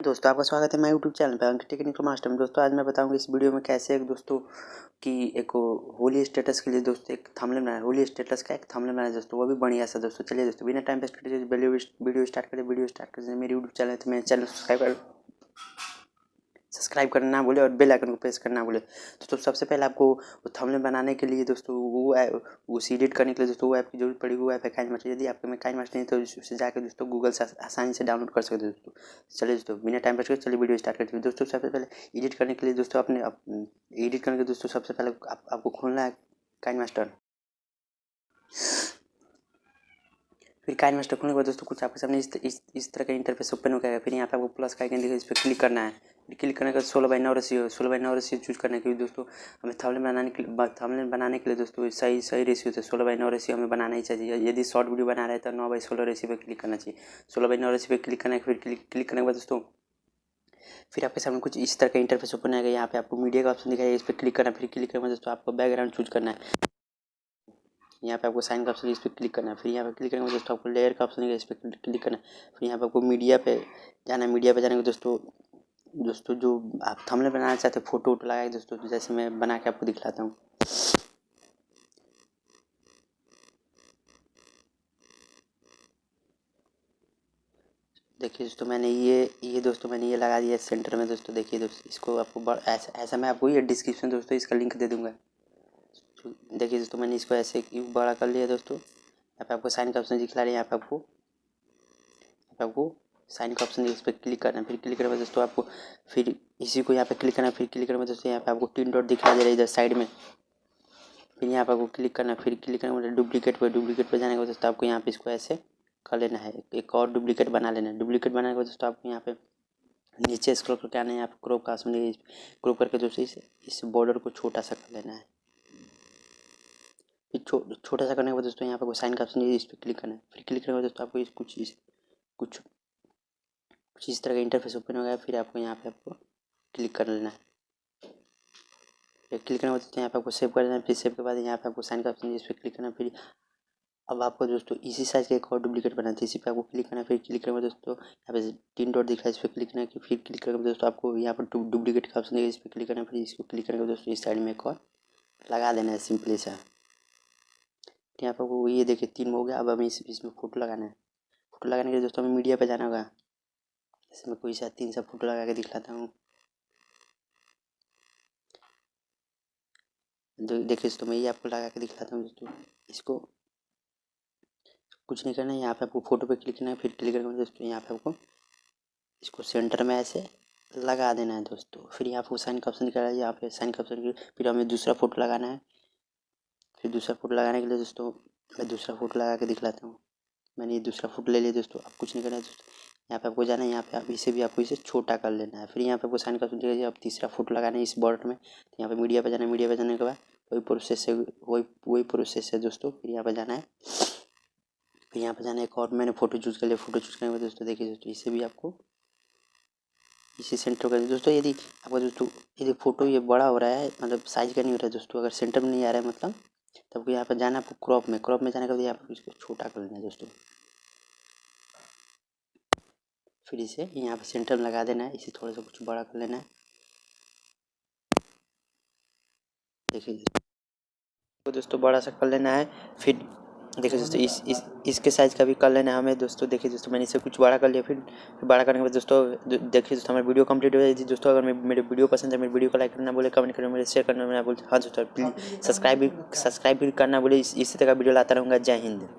दोस्तों आपका स्वागत है मेरे यूट्यूब चैनल पर टेक्निकल मास्टर में। दोस्तों आज मैं बताऊंगा इस वीडियो में कैसे एक दोस्तों की एक होली स्टेटस के लिए दोस्तों एक थंबनेल बनाया, होली स्टेटस का एक थंबनेल बनाया दोस्तों, वो भी बढ़िया सा। दोस्तों चलिए दोस्तों बिना टाइम वेस्ट करते वीडियो स्टार्ट करें। मेरे यूट्यूब चैनल है तो मेरे चैनल सब्सक्राइब करना ना भूले और बेल आइकन को प्रेस करना ना भूले। दोस्तों सबसे पहले आपको वो थंबनेल बनाने के लिए दोस्तों वो एडिट करने के लिए दोस्तों वो ऐप की जरूरत पड़ेगी। वो ऐप है काइनमास्टर। यदि आपके में काइनमास्टर नहीं तो उससे जाकर दोस्तों गूगल से आसानी से डाउनलोड कर सकते हो दोस्तों। चलिए दोस्तों बिना टाइम वेस्ट करे चलिए वीडियो स्टार्ट करते हैं। दोस्तों सबसे पहले एडिट करने के लिए दोस्तों एडिट करने के दोस्तों सबसे पहले आपको खोलना है काइनमास्टर। फिर काइनमास्टर खोलने के बाद दोस्तों कुछ आपके सामने इस तरह का इंटरफेस ओपन हो गया। फिर यहाँ पे आपको प्लस का आइकन दिखेगा, इस पर क्लिक करना है। फिर क्लिक करने के बाद 16:9 रेशियो चूज करने के लिए दोस्तों हमें थंबनेल बनाने के लिए दोस्तों सही रेशियो थे 16:9 रेशियो हमें बनाना ही चाहिए। यदि शॉर्ट वीडियो बना रहे तो 9:16 रेशियो पे क्लिक करना चाहिए। 16:9 रेशियो पे क्लिक करना है। फिर क्लिक करने के बाद दोस्तों फिर आपके सामने कुछ इस तरह का इंटरफेस ओपन आएगा। यहाँ पे आपको मीडिया का ऑप्शन दिखाएगा, इस पर क्लिक करना है। फिर क्लिक करने के बाद दोस्तों आपको बैकग्राउंड चूज करना है। यहाँ पे आपको साइन का ऑप्शन है, इस पर क्लिक करना है। फिर यहाँ पे क्लिक करने के बाद दोस्तों आपको लेयर का ऑप्शन है, इस पर क्लिक करना है। फिर यहाँ पे आपको मीडिया पे जाना है। मीडिया पे जाने के दोस्तों जो आप थंबनेल बनाना चाहते हैं फोटो वोटो लगाए दोस्तों, तो जैसे मैं बना के आपको दिखलाता हूँ। देखिए दोस्तों मैंने ये लगा दिया सेंटर में दोस्तों। देखिए दोस्तों इसको आपको ऐसा मैं आपको ये डिस्क्रिप्शन दोस्तों इसका लिंक दे दूँगा। देखिए दोस्तों मैंने इसको ऐसे बड़ा कर लिया दोस्तों। यहाँ पे आपको साइन का ऑप्शन दिखला रहा है। यहाँ पे आपको साइन का ऑप्शन इस पर क्लिक करना है। फिर क्लिक करने के बाद दोस्तों आपको फिर इसी को यहाँ पे क्लिक करना है। फिर क्लिक करने के बाद दोस्तों यहाँ पे आपको 3 डॉट दिखाई दे रहा है इधर साइड में। फिर यहाँ पे आपको क्लिक करना है। फिर क्लिक करने के बाद डुप्लीकेट पर जाने के बाद दोस्तों आपको यहाँ पे इसको ऐसे कर लेना है, एक और डुप्लीकेट बना लेना है। डुप्लीकेट बनाने के बाद दोस्तों आपको यहाँ पे नीचे स्क्रॉल करके आना है। यहाँ पे क्रॉप का ऑप्शन है, क्रॉप करके दोस्तों इस बॉर्डर को छोटा सा कर लेना है। फिर छोटा सा करने के बाद दोस्तों यहाँ पे साइन का ऑप्शन है, इस पर क्लिक करना है। फिर क्लिक करने के बाद दोस्तों आपको कुछ इस तरह का इंटरफेस ओपन हो गया। फिर आपको यहाँ पे आपको क्लिक कर लेना है। फिर क्लिक करने के बाद यहाँ पे आपको सेव कर देना है। फिर सेव के बाद यहाँ पे आपको साइन का ऑप्शन है, इस पर क्लिक करना है। फिर अब आपको दोस्तों इसी साइज का एक और डुप्लीकेट बनाना है, इसी पे आपको क्लिक करना है। फिर क्लिक करने के बाद दोस्तों यहाँ पे 3 डॉट दिखा है, इस पर क्लिक करना है। फिर क्लिक करने के बाद दोस्तों आपको यहाँ पर डुप्लीकेट का ऑप्शन है, इस पर क्लिक करना है। फिर इसको क्लिक करने के बाद दोस्तों इस साइड में एक और लगा देना है सिंपली सा। यहाँ पर वो ये देखिए 3 हो गया। अब हमें इसमें फोटो लगाना है। फोटो लगाने के लिए दोस्तों हमें मीडिया पे जाना होगा। जैसे मैं कोई सा 3 सा फोटो लगा के दिखलाता हूँ। देखिए दोस्तों मैं ये आपको लगा के दिखलाता हूँ दोस्तों। इसको कुछ नहीं करना है, यहाँ पे आपको फोटो पे क्लिक करना है। फिर क्लिक करके दोस्तों यहाँ पे आपको इसको सेंटर में ऐसे लगा देना है दोस्तों। फिर यहाँ पे साइन का ऑप्शन दिखा रहा है, यहाँ पे साइन का ऑप्शन फिर हमें दूसरा फोटो लगाना है। फिर दूसरा फोटो लगाने के लिए दोस्तों मैं दूसरा फोटो लगा के दिखलाता हूँ। मैंने ये दूसरा फोटो ले लिया दोस्तों। अब कुछ नहीं करना है दोस्तों, यहाँ पे आपको जाना है। यहाँ पे आप इसे छोटा कर लेना है। फिर यहाँ पे आपको साइन का ऑप्शन दिखाइए, अब तीसरा फोटो लगाना है इस बॉर्डर में। तो यहाँ पे मीडिया पे जाना है। मीडिया पे जाने के बाद वही प्रोसेस है दोस्तों। फिर यहाँ पे जाना है। फिर यहाँ पे जाना है एक और मैंने फोटो चूज़ कर लिया। फोटो चूज़ करने के बाद दोस्तों देखिए दोस्तों इसे भी आपको इसी सेंटर कर दोस्तों। यदि आपका दोस्तों यदि फोटो ये बड़ा हो रहा है, मतलब साइज का नहीं हो रहा है दोस्तों, अगर सेंटर में नहीं आ रहा है मतलब, तो आपको यहाँ पर जाना है। आपको क्रॉप में जाने के बाद यहाँ पर इसको छोटा कर लेना है दोस्तों। फिर इसे यहाँ पे सेंटर में लगा देना है। इसे थोड़ा सा कुछ बड़ा कर लेना है। देखिए तो दोस्तों बड़ा सा कर लेना है। फिर देखिए दोस्तों इसके साइज़ का भी कर लेना है हमें दोस्तों। देखिए दोस्तों मैंने इसे कुछ बड़ा कर लिया। फिर बड़ा करने के बाद दोस्तों देखिए दोस्तों हमारी वीडियो कंप्लीट हो जाएगी दोस्तों। अगर मेरे वीडियो पसंद है, मेरे वीडियो को लाइक करना बोले, कमेंट करना बोले, शेयर करना बोले, हाँ दोस्तों प्लीज़ सब्सक्राइब भी करना बोले। इसी तरह का वीडियो लाता रहूँगा। जय हिंद।